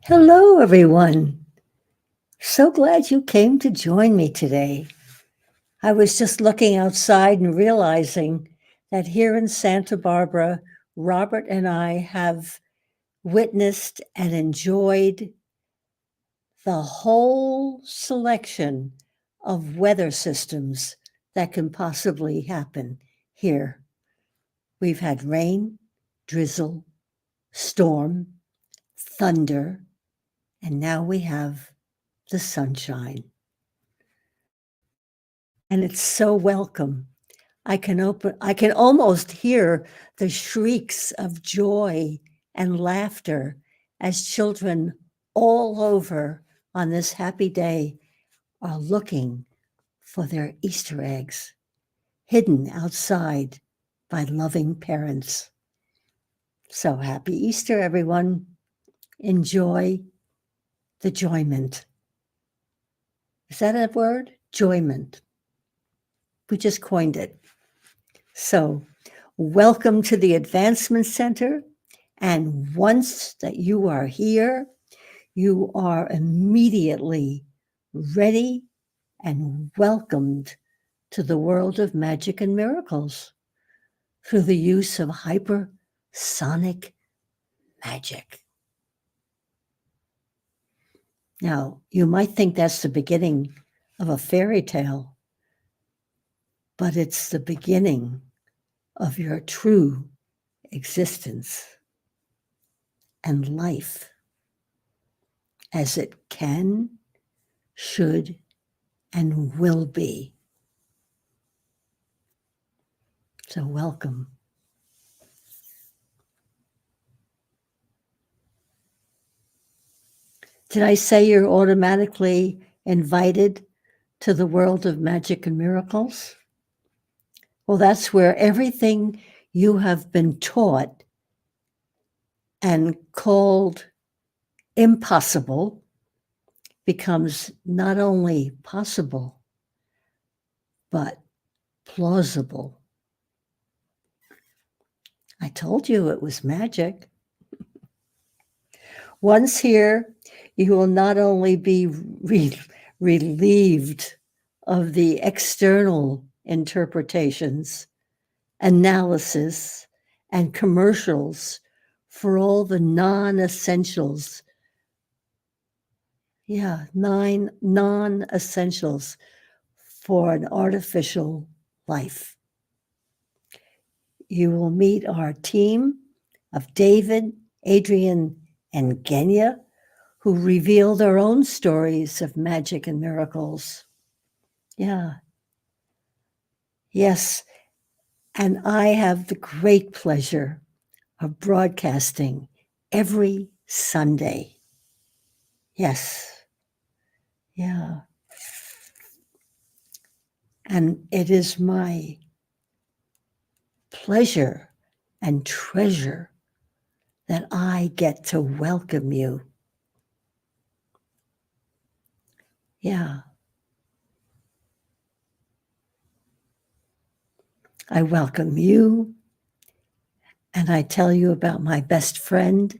Hello, everyone. So glad you came to join me today. I was just looking outside and realizing that here in Santa Barbara, Robert and I have witnessed and enjoyed the whole selection of weather systems that can possibly happen here. We've had rain, drizzle, storm, thunder, and now we have the sunshine. And it's so welcome. I can almost hear the shrieks of joy and laughter as children all over on this happy day are looking for their Easter eggs hidden outside by loving parents. So happy Easter, everyone. Enjoy the joyment. Is that a word? Joyment. We just coined it. So, welcome to the Advancement Center. And once that you are here, you are immediately ready and welcomed to the world of magic and miracles through the use of hypersonic magic. Now, you might think that's the beginning of a fairy tale, but it's the beginning of your true existence and life as it can, should, and will be. So, welcome. Did I say you're automatically invited to the world of magic and miracles? Well, that's where everything you have been taught and called impossible becomes not only possible, but plausible. I told you it was magic. Once here, you will not only be relieved of the external interpretations, analysis, and commercials for all the non-essentials. Yeah, 9 non-essentials for an artificial life. You will meet our team of David, Adrian, and Genya, who reveal their own stories of magic and miracles. Yeah. Yes. And I have the great pleasure of broadcasting every Sunday. Yes. Yeah. And it is my pleasure and treasure that I get to welcome you. Yeah. I welcome you, and I tell you about my best friend,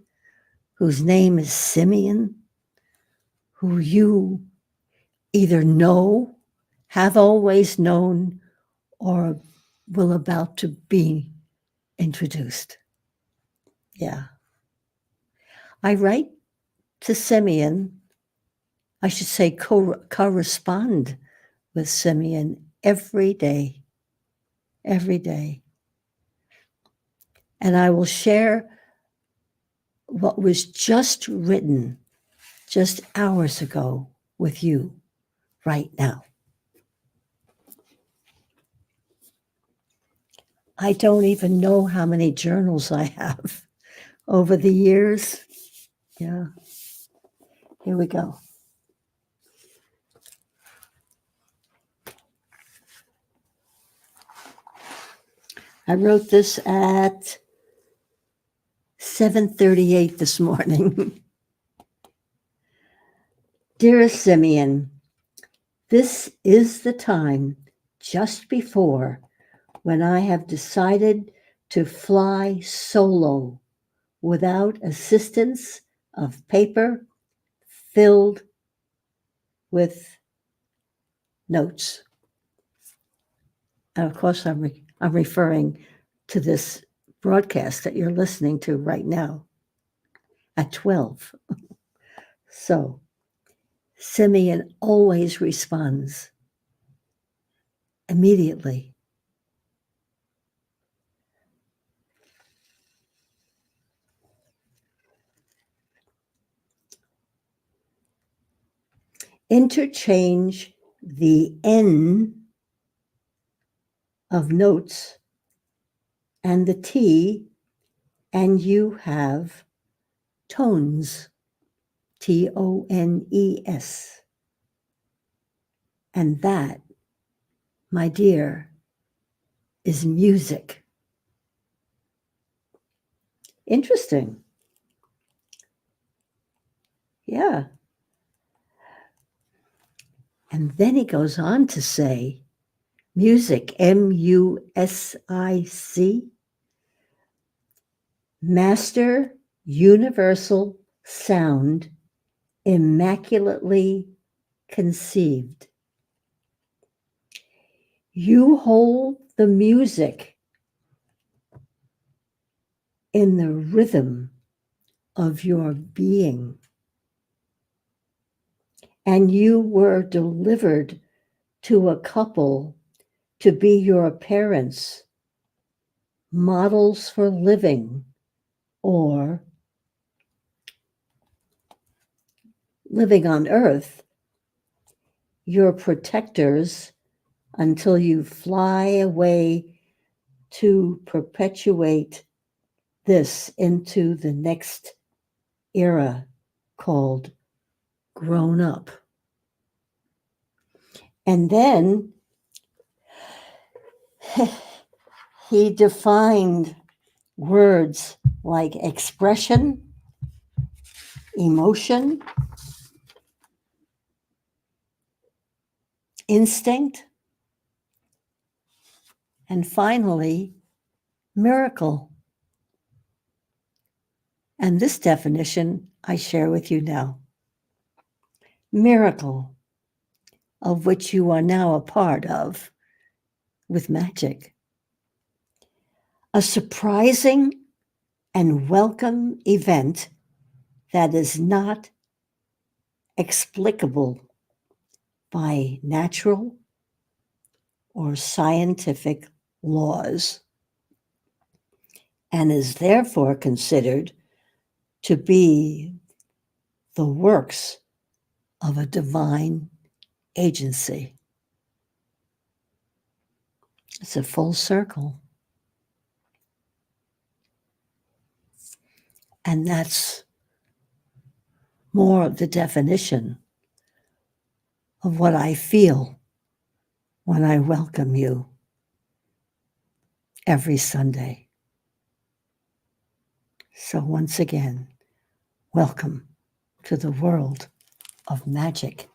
whose name is Simeon, who you either know, have always known, or will about to be introduced. Yeah. I write to Simeon, I should say correspond with Simeon every day. And I will share what was just written just hours ago with you right now. I don't even know how many journals I have over the years. Yeah. Here we go. I wrote this at 7:38 this morning. Dearest Simeon, this is the time just before when I have decided to fly solo without assistance of paper filled with notes. And of course, I'm referring to this broadcast that you're listening to right now at 12. So Simeon always responds immediately. Interchange the N of notes and the T, and you have tones, Tones. And that, my dear, is music. Interesting. Yeah. And then he goes on to say, music, Music, master universal sound, immaculately conceived. You hold the music in the rhythm of your being. And you were delivered to a couple to be your parents, models for living, or living on earth, your protectors until you fly away to perpetuate this into the next era called grown up. And then he defined words like expression, emotion, instinct, and finally, miracle. And this definition I share with you now. Miracle, of which you are now a part of with magic. A surprising and welcome event that is not explicable by natural or scientific laws, and is therefore considered to be the works of a divine agency. It's a full circle. And that's more of the definition of what I feel when I welcome you every Sunday. So once again, welcome to the world of magic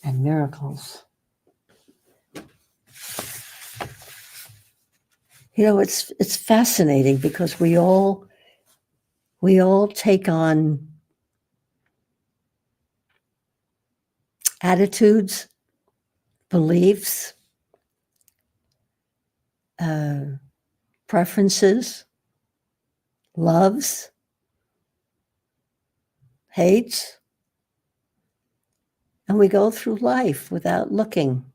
and miracles. You know, it's fascinating because we all take on attitudes, beliefs, preferences, loves, hates, and we go through life without looking.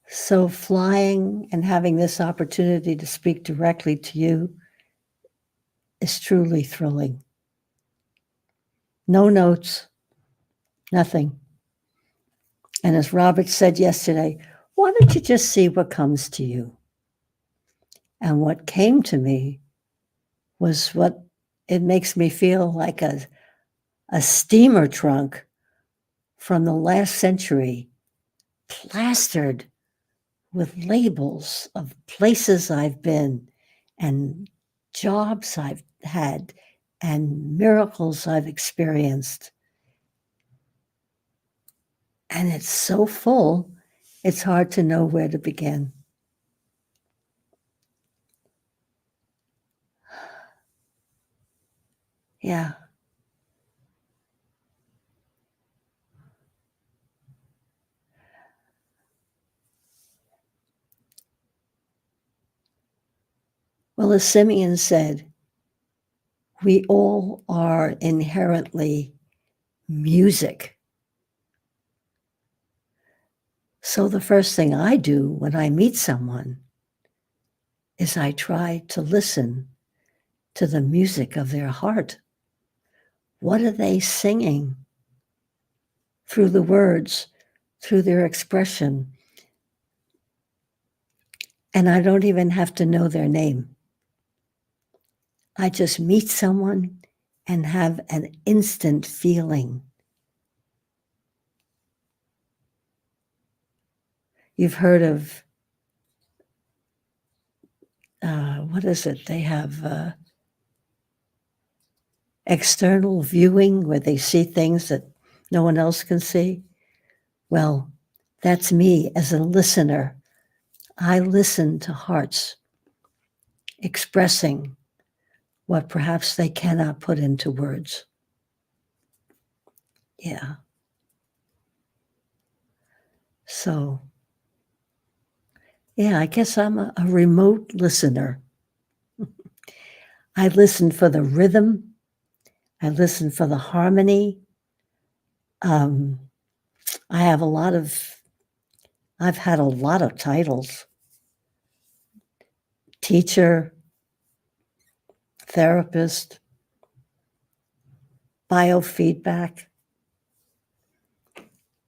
So flying and having this opportunity to speak directly to you is truly thrilling. No notes, nothing. And as Robert said yesterday, why don't you just see what comes to you? And what came to me was what it makes me feel like a steamer trunk from the last century, plastered with labels of places I've been and jobs I've had and miracles I've experienced. And it's so full, it's hard to know where to begin. Yeah. Well, as Simeon said, we all are inherently music. So the first thing I do when I meet someone is I try to listen to the music of their heart. What are they singing through the words, through their expression? And I don't even have to know their name. I just meet someone and have an instant feeling. You've heard of, what is it? They have external viewing where they see things that no one else can see. Well, that's me as a listener. I listen to hearts expressing what perhaps they cannot put into words. Yeah. So, yeah, I guess I'm a remote listener. I listen for the rhythm. I listen for the harmony. I have I've had a lot of titles: teacher, therapist, biofeedback.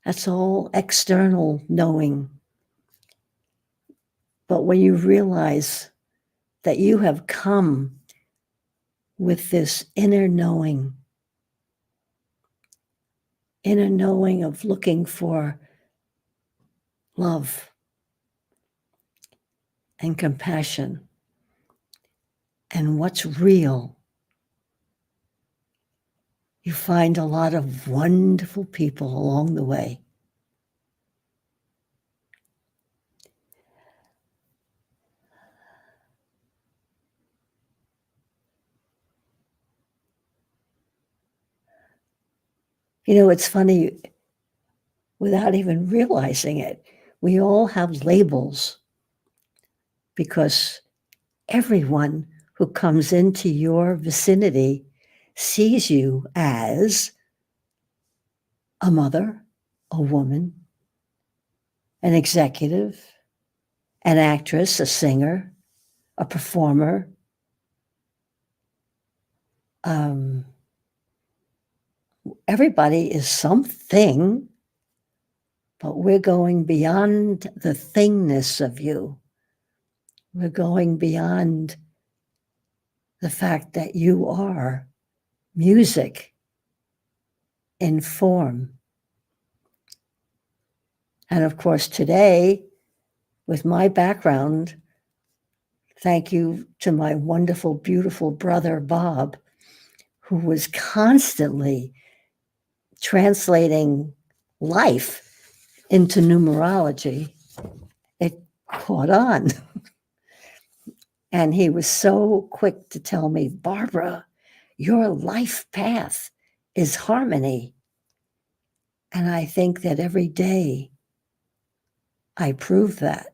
That's all external knowing. But when you realize that you have come with this inner knowing of looking for love and compassion and what's real, you find a lot of wonderful people along the way. You know, it's funny, without even realizing it, we all have labels because everyone who comes into your vicinity sees you as a mother, a woman, an executive, an actress, a singer, a performer. Everybody is something, but we're going beyond the thingness of you. We're going beyond the fact that you are music in form. And of course, today, with my background, thank you to my wonderful, beautiful brother, Bob, who was constantly translating life into numerology. It caught on. And he was so quick to tell me, Barbara, your life path is harmony. And I think that every day I prove that,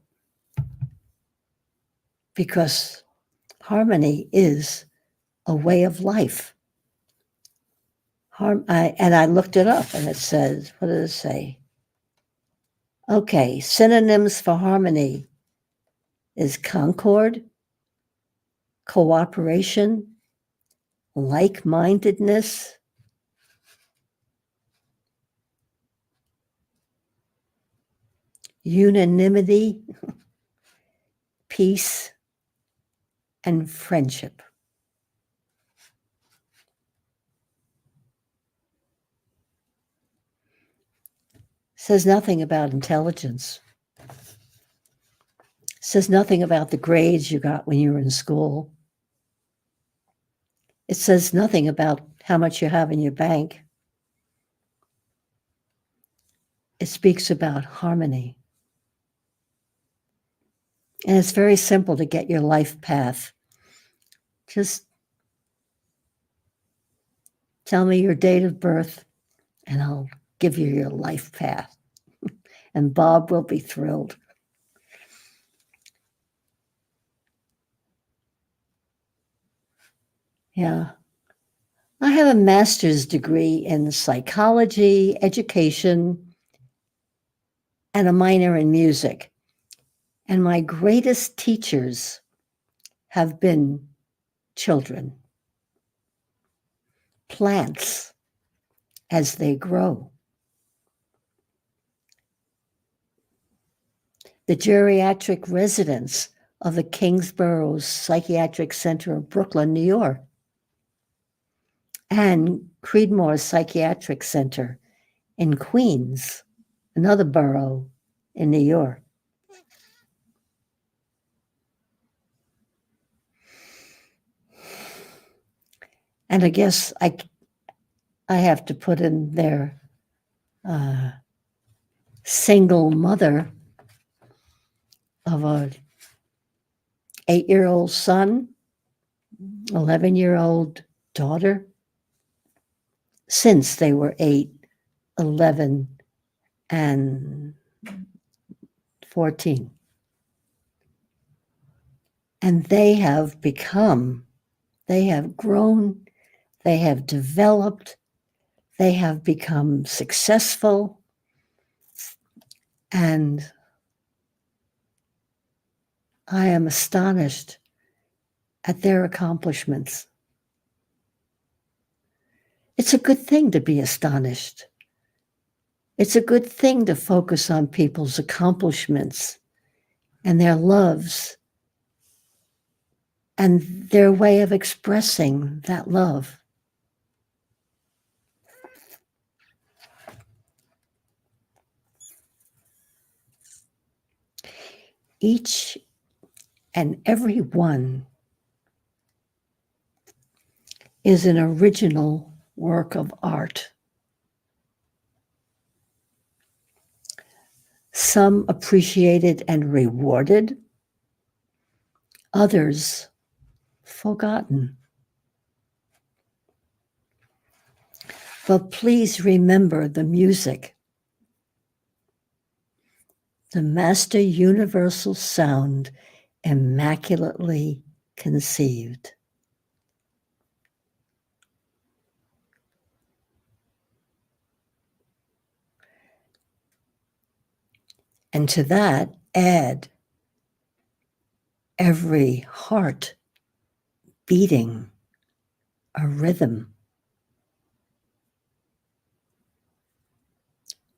because harmony is a way of life. And I looked it up and it says, what does it say? Okay, synonyms for harmony is concord, cooperation, like-mindedness, unanimity, peace, and friendship. Says nothing about intelligence. Says nothing about the grades you got when you were in school. It says nothing about how much you have in your bank. It speaks about harmony. And it's very simple to get your life path. Just tell me your date of birth and I'll give you your life path. And Bob will be thrilled. Yeah. I have a master's degree in psychology, education, and a minor in music. And my greatest teachers have been children, plants as they grow. The geriatric residents of the Kingsborough Psychiatric Center of Brooklyn, New York, and Creedmoor Psychiatric Center in Queens, another borough in New York. And I guess I have to put in there single mother of a 8-year-old son, 11-year-old daughter, since they were 8, 11, and 14. And they have grown, they have developed, they have become successful, and I am astonished at their accomplishments. It's a good thing to be astonished. It's a good thing to focus on people's accomplishments and their loves and their way of expressing that love. Each and every one is an original work of art. Some appreciated and rewarded, others forgotten. But please remember the music, the master universal sound, immaculately conceived. And to that, add every heart beating a rhythm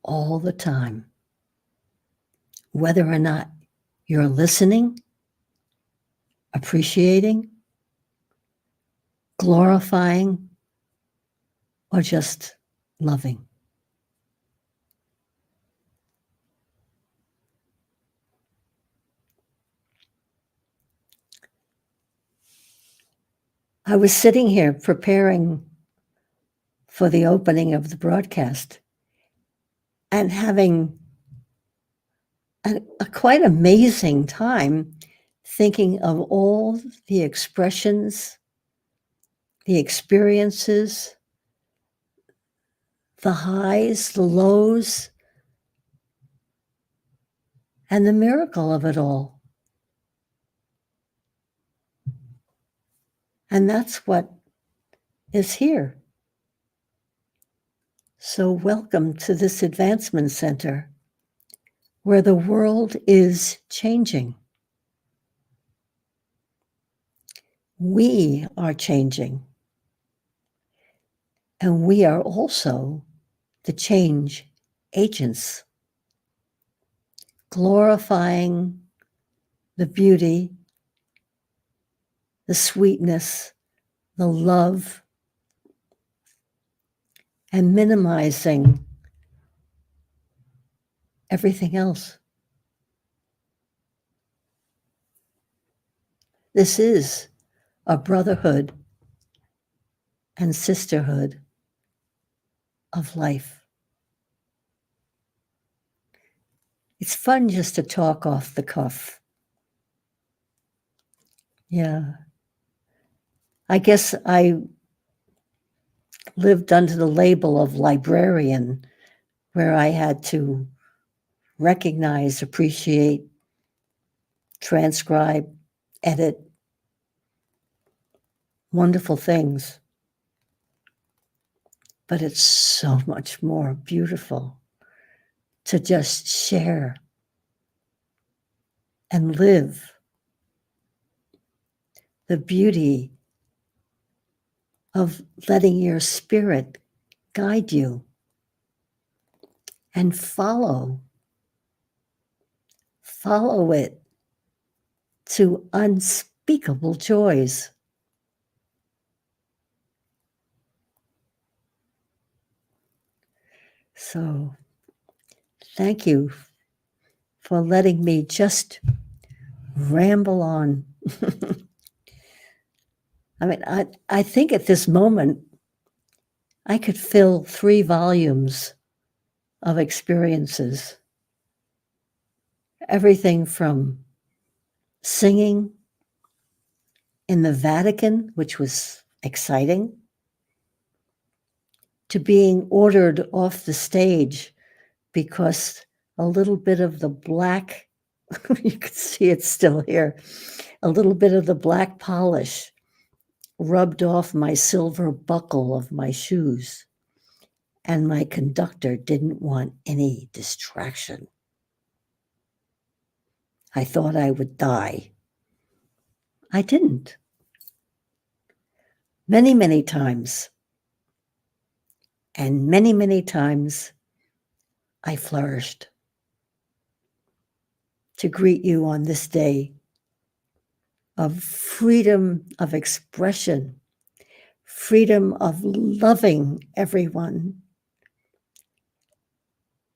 all the time, whether or not you're listening, appreciating, glorifying, or just loving. I was sitting here preparing for the opening of the broadcast and having a quite amazing time thinking of all the expressions, the experiences, the highs, the lows, and the miracle of it all. And that's what is here. So welcome to this advancement center where the world is changing. We are changing. And we are also the change agents, glorifying the beauty, the sweetness, the love, and minimizing everything else. This is a brotherhood and sisterhood of life. It's fun just to talk off the cuff. Yeah. I guess I lived under the label of librarian, where I had to recognize, appreciate, transcribe, edit, wonderful things. But it's so much more beautiful to just share and live the beauty of letting your spirit guide you and follow it to unspeakable joys. So thank you for letting me just ramble on. I mean, I think at this moment, I could fill 3 volumes of experiences. Everything from singing in the Vatican, which was exciting, to being ordered off the stage because a little bit of the black, you can see it's still here, a little bit of the black polish rubbed off my silver buckle of my shoes, and my conductor didn't want any distraction. I thought I would die. I didn't. Many, many times. And many, many times I flourished. To greet you on this day of freedom of expression, freedom of loving everyone,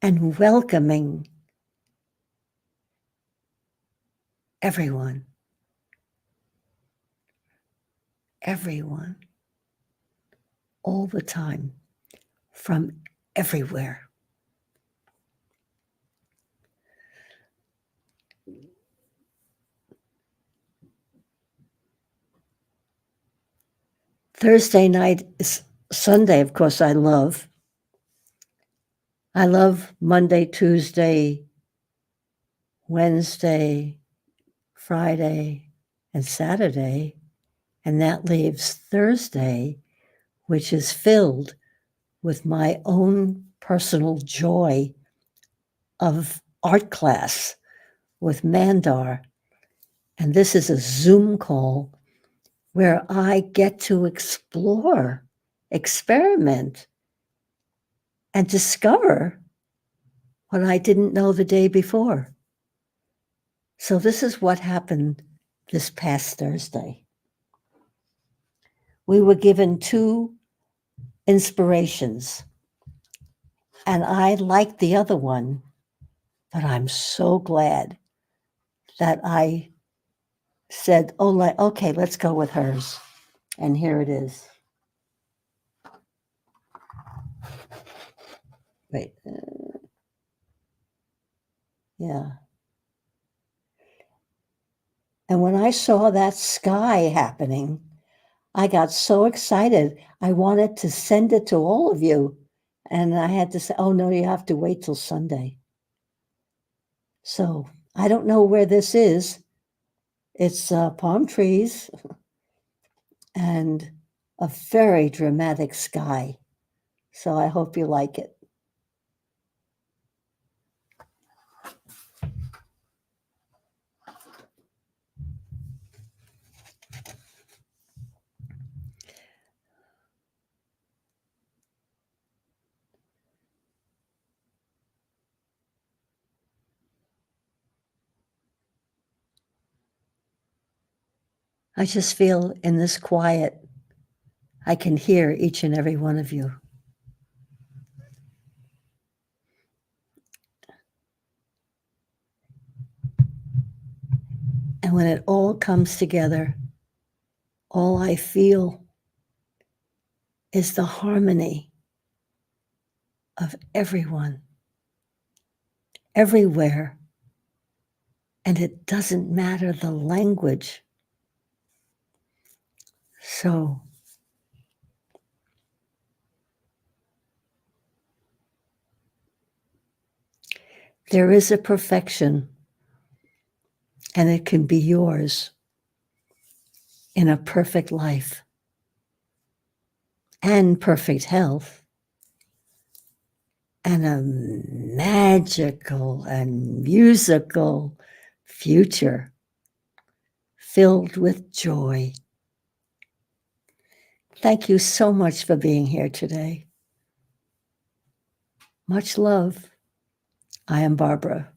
and welcoming everyone. Everyone. All the time. From everywhere. Thursday night is Sunday, of course, I love. I love Monday, Tuesday, Wednesday, Friday, and Saturday. And that leaves Thursday, which is filled with my own personal joy of art class with Mandar. And this is a Zoom call where I get to explore, experiment, and discover what I didn't know the day before. So this is what happened this past Thursday. We were given 2 inspirations, and I liked the other one, but I'm so glad that I said, oh, okay, let's go with hers. And here it is. Wait. Yeah. And when I saw that sky happening, I got so excited. I wanted to send it to all of you. And I had to say, oh, no, you have to wait till Sunday. So I don't know where this is. It's palm trees and a very dramatic sky. So I hope you like it. I just feel in this quiet, I can hear each and every one of you. And when it all comes together, all I feel is the harmony of everyone, everywhere. And it doesn't matter the language. So there is a perfection, and it can be yours in a perfect life. and perfect health, and a magical and musical future filled with joy. Thank you so much for being here today. Much love. I am Barbara.